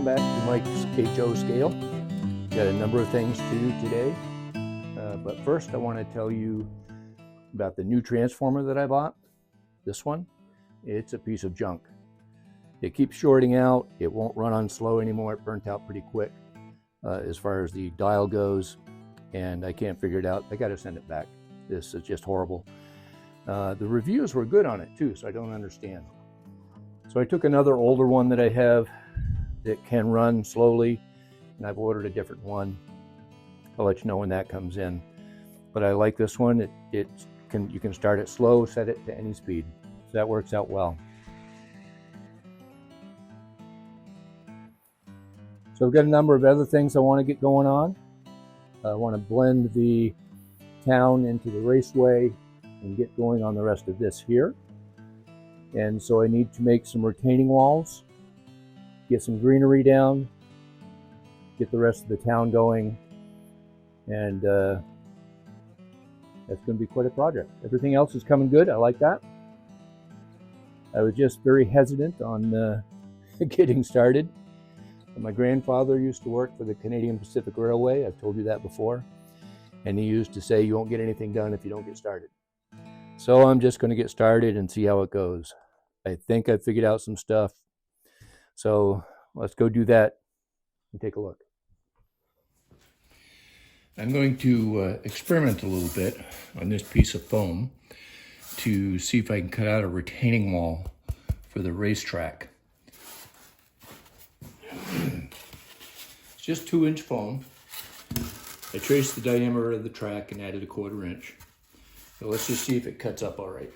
welcome back to Mike's HO scale. Got a number of things to do today, but first I want to tell you about the new transformer that I bought. This one, it's a piece of junk. It keeps shorting out, it won't run on slow anymore, it burnt out pretty quick as far as the dial goes, and I can't figure it out. I got to send it back. This is just horrible. The reviews were good on it too, so I don't understand. So I took another older one that I have that can run slowly, and I've ordered a different one. I'll let you know when that comes in. But I like this one. You can start it slow, set it to any speed. So that works out well. So I've got a number of other things I want to get going on. I want to blend the town into the raceway and get going on the rest of this here. And so I need to make some retaining walls, get some greenery down, get the rest of the town going, and that's going to be quite a project. Everything else is coming good. I like that. I was just very hesitant on getting started. My grandfather used to work for the Canadian Pacific Railway. I've told you that before. And he used to say, you won't get anything done if you don't get started. So I'm just going to get started and see how it goes. I think I figured out some stuff. So let's go do that and take a look. I'm going to experiment a little bit on this piece of foam to see if I can cut out a retaining wall for the racetrack. It's just 2-inch foam. I traced the diameter of the track and added a 1/4 inch. So let's just see if it cuts up all right.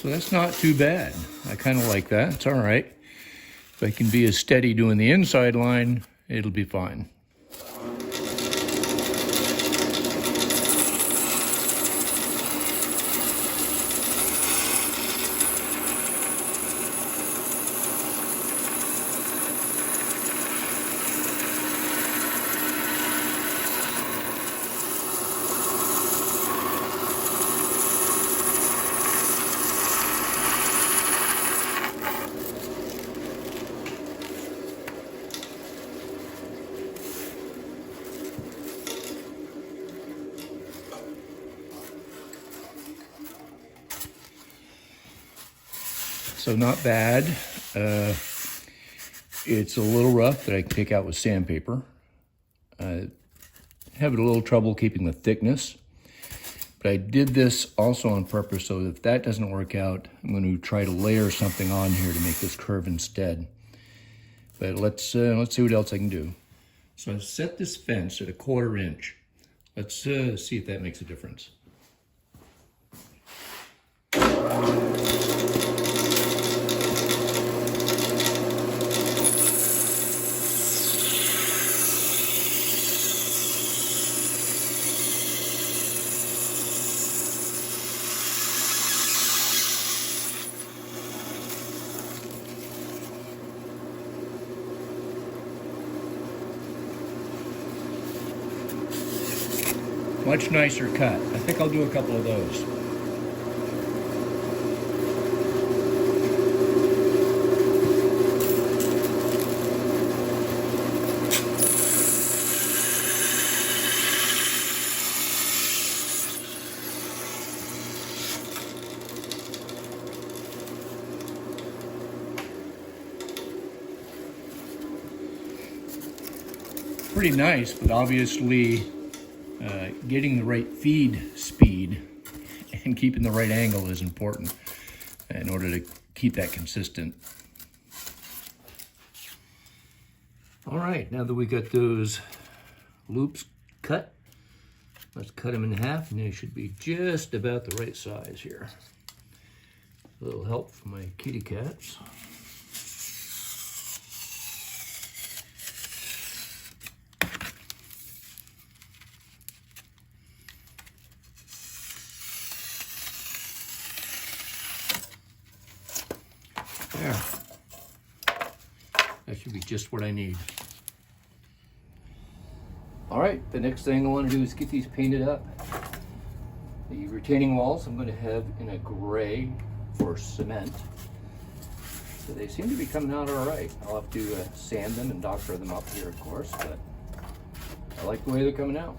So that's not too bad. I kind of like that. It's all right. If I can be as steady doing the inside line, it'll be fine. So not bad. It's a little rough that I can take out with sandpaper. Having a little trouble keeping the thickness, But I did this also on purpose, so if that doesn't work out, I'm going to try to layer something on here to make this curve instead. But let's see what else I can do. So I've set this fence at 1/4 inch. Let's see if that makes a difference. Much nicer cut. I think I'll do a couple of those. Pretty nice, but obviously getting the right feed speed and keeping the right angle is important in order to keep that consistent. All right, now that we got those loops cut, let's cut them in half, and they should be just about the right size here. A little help from my kitty cats. There. That should be just what I need. All right, the next thing I want to do is get these painted up. The retaining walls I'm going to have in a gray for cement. So they seem to be coming out all right. I'll have to sand them and doctor them up here, of course, but I like the way they're coming out.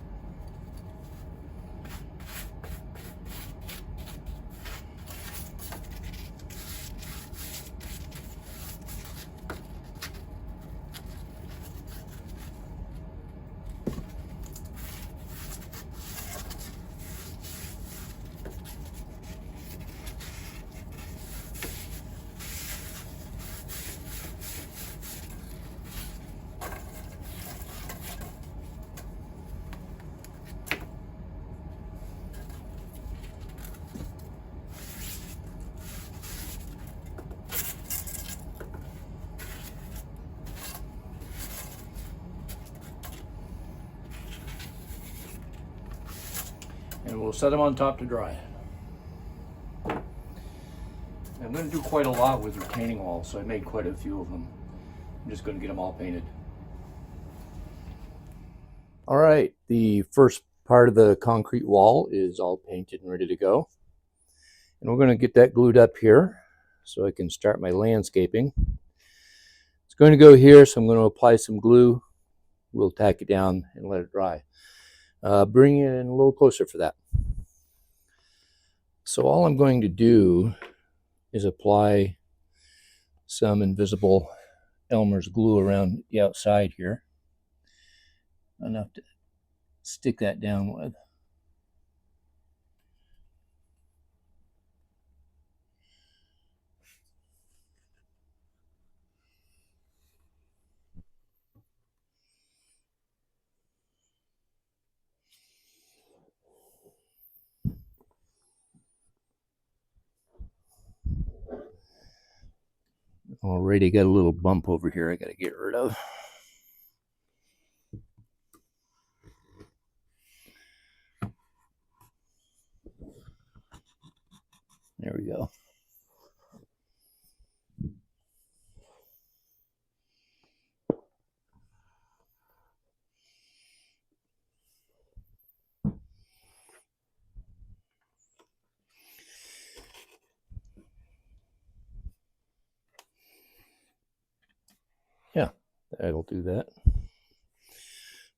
And we'll set them on top to dry. I'm going to do quite a lot with retaining walls, so I made quite a few of them. I'm just going to get them all painted. All right, the first part of the concrete wall is all painted and ready to go. And we're going to get that glued up here so I can start my landscaping. It's going to go here, so I'm going to apply some glue. We'll tack it down and let it dry. Bring it in a little closer for that. So all I'm going to do is apply some invisible Elmer's glue around the outside here. Enough to stick that down with. Already got a little bump over here I got to get rid of. There we go. Yeah, that'll do that.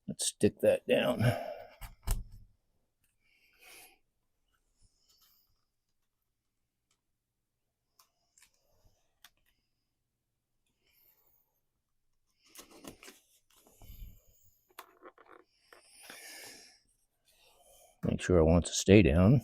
Let's stick that down. Make sure it wants to stay down.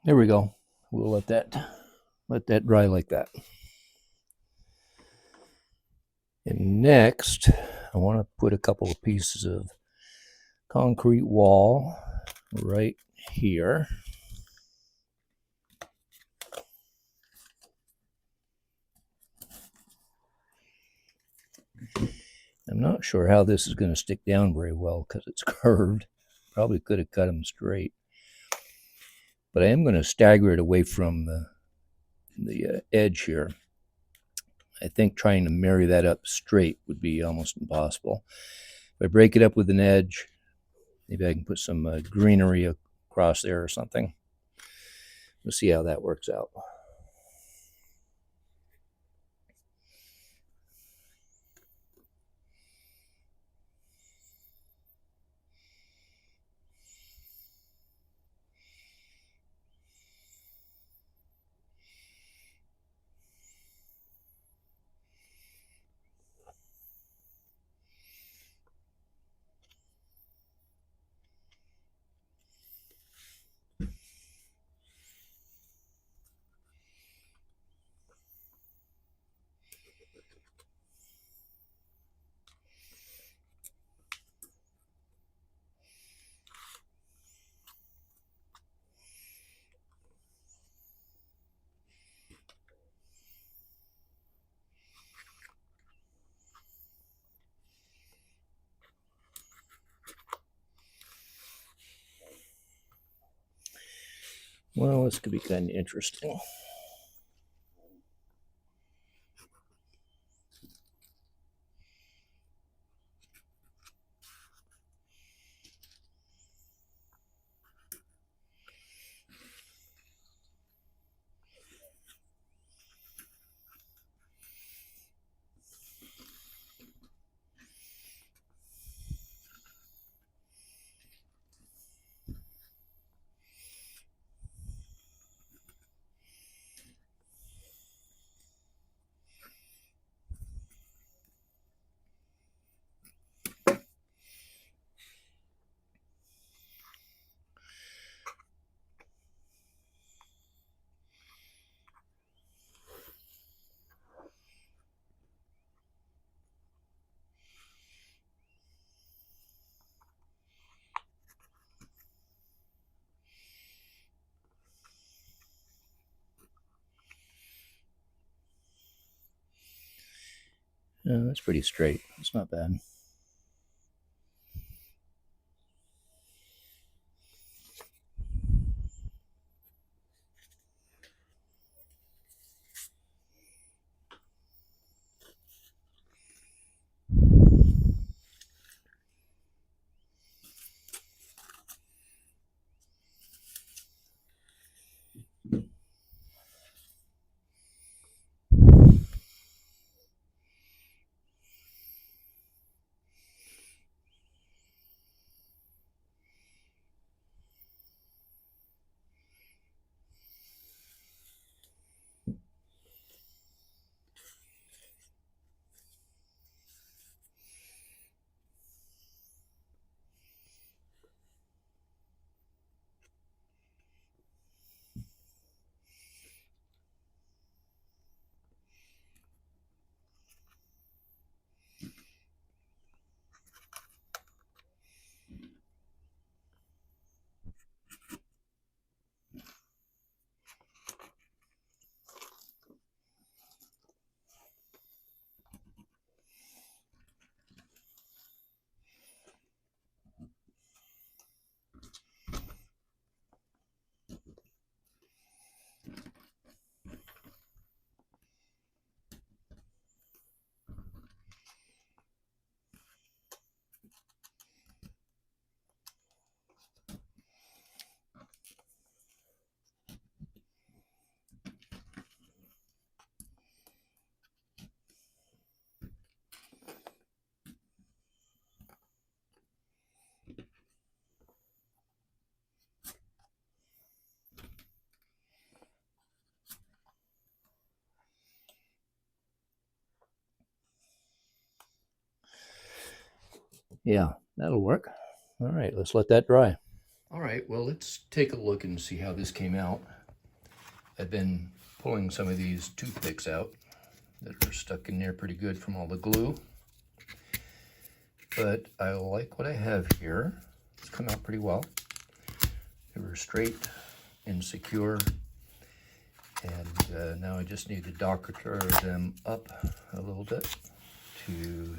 There we go. We'll let that dry like that. And next, I want to put a couple of pieces of concrete wall right here. I'm not sure how this is going to stick down very well because it's curved. Probably could have cut them straight. But I am going to stagger it away from the edge here. I think trying to marry that up straight would be almost impossible. If I break it up with an edge, maybe I can put some greenery across there or something. We'll see how that works out. Well, this could be kind of interesting. Yeah, that's pretty straight. It's not bad. Yeah, that'll work. All right, let's let that dry. All right, well, let's take a look and see how this came out. I've been pulling some of these toothpicks out that are stuck in there pretty good from all the glue. But I like what I have here. It's come out pretty well. They were straight and secure. And now I just need to doctor them up a little bit to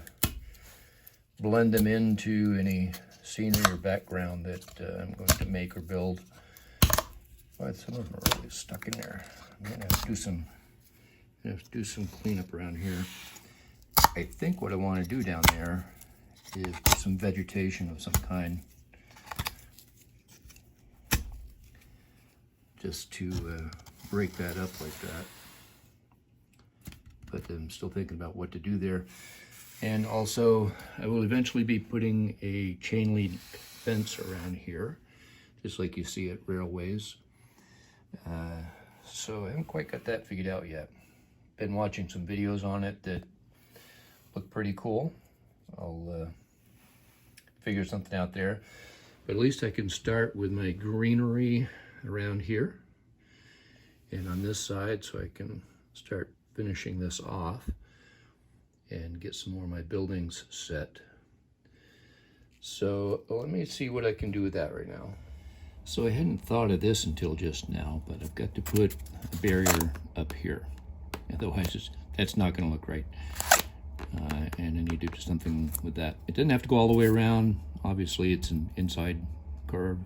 blend them into any scenery or background that I'm going to make or build. But some of them are really stuck in there. I'm gonna have to do some cleanup around here. I think what I want to do down there is put some vegetation of some kind, just to break that up like that. But I'm still thinking about what to do there. And also, I will eventually be putting a chain link fence around here, just like you see at railways. So I haven't quite got that figured out yet. Been watching some videos on it that look pretty cool. I'll figure something out there. But at least I can start with my greenery around here and on this side, so I can start finishing this off and get some more of my buildings set. So let me see what I can do with that right now. So I hadn't thought of this until just now, but I've got to put a barrier up here. Otherwise, that's not going to look right. And I need to do something with that. It doesn't have to go all the way around. Obviously, it's an inside curve.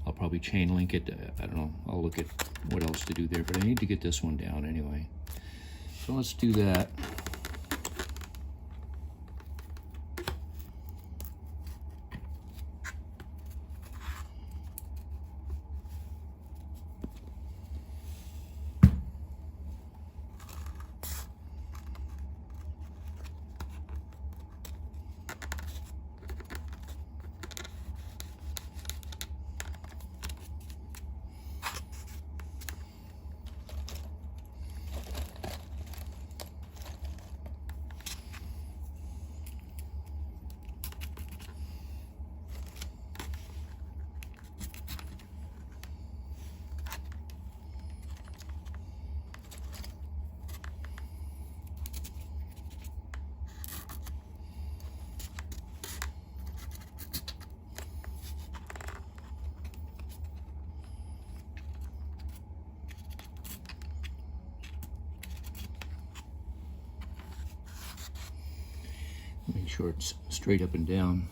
I'll probably chain link it. I don't know. I'll look at what else to do there, but I need to get this one down anyway. So let's do that. Make sure it's straight up and down.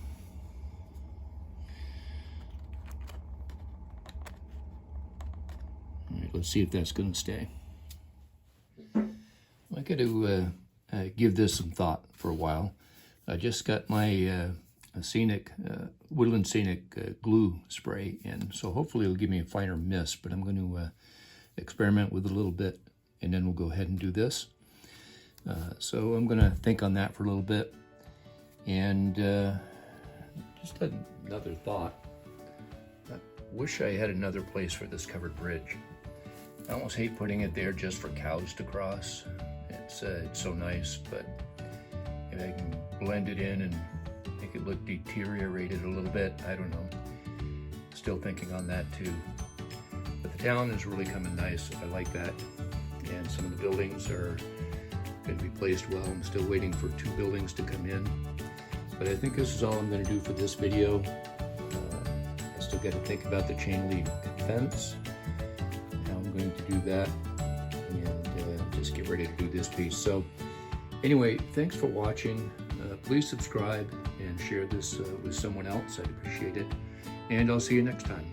All right, let's see if that's going to stay. I got to give this some thought for a while. I just got my woodland scenic glue spray in, so hopefully it'll give me a finer mist, but I'm going to experiment with it a little bit, and then we'll go ahead and do this. So I'm going to think on that for a little bit. And just another thought. I wish I had another place for this covered bridge. I almost hate putting it there just for cows to cross. It's so nice, but if I can blend it in and make it look deteriorated a little bit, I don't know. Still thinking on that too. But the town is really coming nice. I like that. And some of the buildings are going to be placed well. I'm still waiting for 2 buildings to come in. But I think this is all I'm going to do for this video. I still got to think about the chain link fence, how I'm going to do that, and just get ready to do this piece. So anyway, thanks for watching. Please subscribe and share this with someone else. I'd appreciate it. And I'll see you next time.